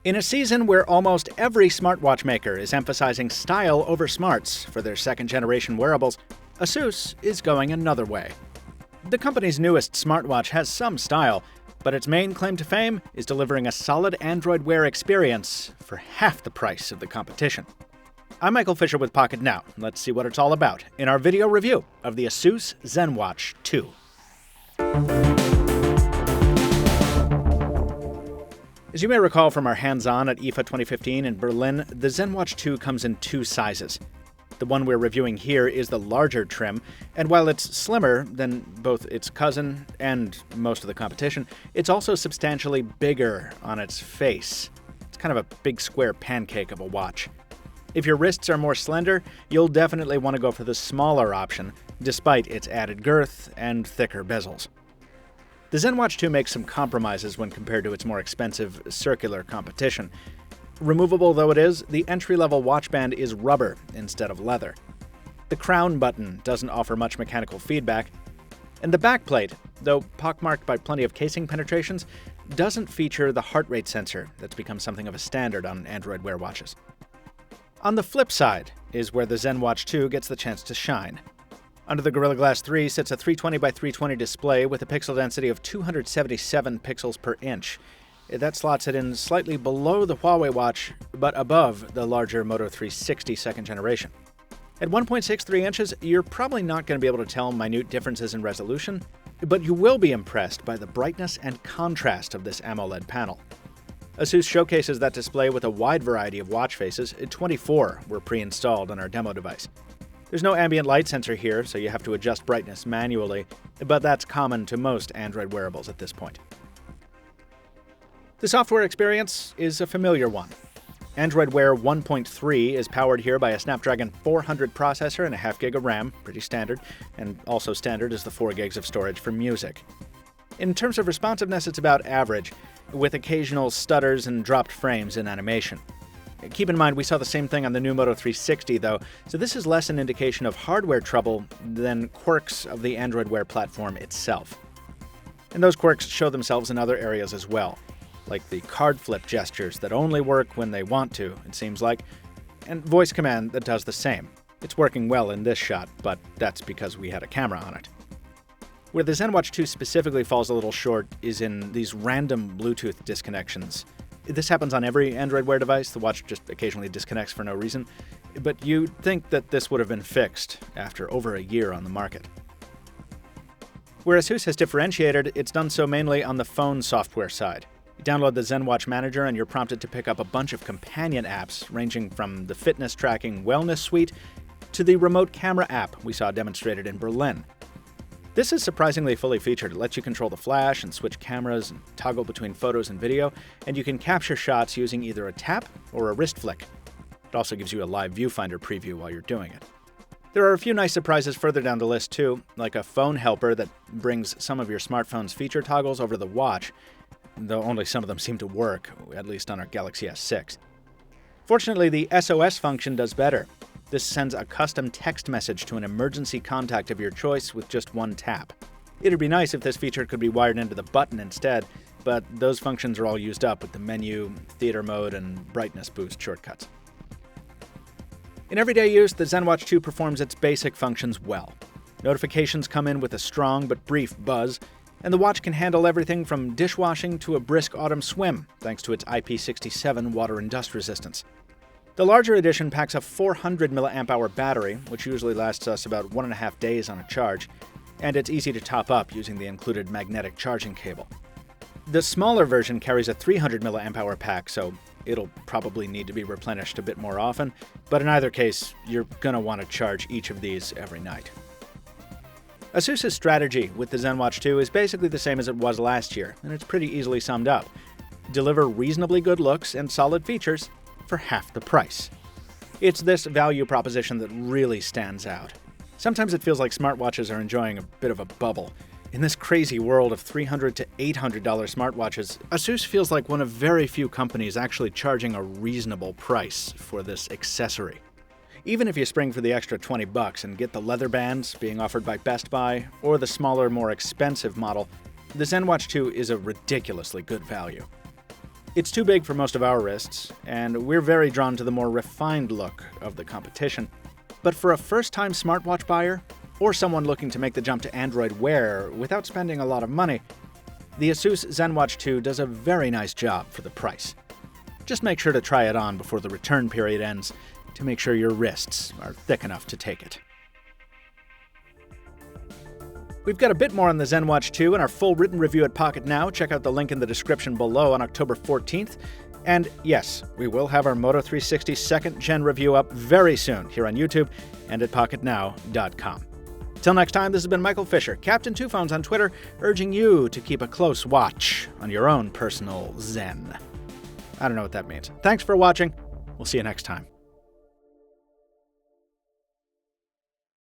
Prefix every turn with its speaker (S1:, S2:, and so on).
S1: In a season where almost every smartwatch maker is emphasizing style over smarts for their second-generation wearables, ASUS is going another way. The company's newest smartwatch has some style, but its main claim to fame is delivering a solid Android Wear experience for half the price of the competition. I'm Michael Fisher with Pocketnow. Let's see what it's all about in our video review of the ASUS ZenWatch 2. As you may recall from our hands-on at IFA 2015 in Berlin, the ZenWatch 2 comes in two sizes. The one we're reviewing here is the larger trim, and while it's slimmer than both its cousin and most of the competition, it's also substantially bigger on its face. It's kind of a big square pancake of a watch. If your wrists are more slender, you'll definitely want to go for the smaller option, despite its added girth and thicker bezels. The ZenWatch 2 makes some compromises when compared to its more expensive circular competition. Removable though it is, the entry-level watch band is rubber instead of leather. The crown button doesn't offer much mechanical feedback, and the backplate, though pockmarked by plenty of casing penetrations, doesn't feature the heart rate sensor that's become something of a standard on Android Wear watches. On the flip side is where the ZenWatch 2 gets the chance to shine. Under the Gorilla Glass 3 sits a 320 by 320 display with a pixel density of 277 pixels per inch. That slots it in slightly below the Huawei watch, but above the larger Moto 360 second generation. At 1.63 inches, you're probably not going to be able to tell minute differences in resolution, but you will be impressed by the brightness and contrast of this AMOLED panel. ASUS showcases that display with a wide variety of watch faces. 24 were pre-installed on our demo device. There's no ambient light sensor here, so you have to adjust brightness manually, but that's common to most Android wearables at this point. The software experience is a familiar one. Android Wear 1.3 is powered here by a Snapdragon 400 processor and a half gig of RAM, pretty standard, and also standard is the 4 gigs of storage for music. In terms of responsiveness, it's about average, with occasional stutters and dropped frames in animation. Keep in mind, we saw the same thing on the new Moto 360, though, so this is less an indication of hardware trouble than quirks of the Android Wear platform itself. And those quirks show themselves in other areas as well, like the card flip gestures that only work when they want to, it seems like, and voice command that does the same. It's working well in this shot, but that's because we had a camera on it. Where the ZenWatch 2 specifically falls a little short is in these random Bluetooth disconnections. This happens on every Android Wear device. The watch just occasionally disconnects for no reason. But you'd think that this would have been fixed after over a year on the market. Where ASUS has differentiated, it's done so mainly on the phone software side. You download the ZenWatch Manager and you're prompted to pick up a bunch of companion apps ranging from the fitness tracking wellness suite to the remote camera app we saw demonstrated in Berlin. This is surprisingly fully featured. It lets you control the flash and switch cameras and toggle between photos and video, and you can capture shots using either a tap or a wrist flick. It also gives you a live viewfinder preview while you're doing it. There are a few nice surprises further down the list too, like a phone helper that brings some of your smartphone's feature toggles over the watch, though only some of them seem to work, at least on our Galaxy S6. Fortunately, the SOS function does better. This sends a custom text message to an emergency contact of your choice with just one tap. It'd be nice if this feature could be wired into the button instead, but those functions are all used up with the menu, theater mode, and brightness boost shortcuts. In everyday use, the ZenWatch 2 performs its basic functions well. Notifications come in with a strong but brief buzz, and the watch can handle everything from dishwashing to a brisk autumn swim, thanks to its IP67 water and dust resistance. The larger edition packs a 400 mAh battery, which usually lasts us about 1.5 days on a charge, and it's easy to top up using the included magnetic charging cable. The smaller version carries a 300 mAh pack, so it'll probably need to be replenished a bit more often, but in either case, you're going to want to charge each of these every night. ASUS's strategy with the ZenWatch 2 is basically the same as it was last year, and it's pretty easily summed up. Deliver reasonably good looks and solid features for half the price. It's this value proposition that really stands out. Sometimes it feels like smartwatches are enjoying a bit of a bubble. In this crazy world of $300 to $800 smartwatches, ASUS feels like one of very few companies actually charging a reasonable price for this accessory. Even if you spring for the extra $20 and get the leather bands being offered by Best Buy, or the smaller, more expensive model, the ZenWatch 2 is a ridiculously good value. It's too big for most of our wrists, and we're very drawn to the more refined look of the competition. But for a first-time smartwatch buyer, or someone looking to make the jump to Android Wear without spending a lot of money, the ASUS ZenWatch 2 does a very nice job for the price. Just make sure to try it on before the return period ends to make sure your wrists are thick enough to take it. We've got a bit more on the ZenWatch 2 in our full written review at Pocketnow. Check out the link in the description below on October 14th. And yes, we will have our Moto 360 2nd Gen review up very soon here on YouTube and at Pocketnow.com. Till next time, this has been Michael Fisher, Captain Two Phones on Twitter, urging you to keep a close watch on your own personal Zen. I don't know what that means. Thanks for watching. We'll see you next time.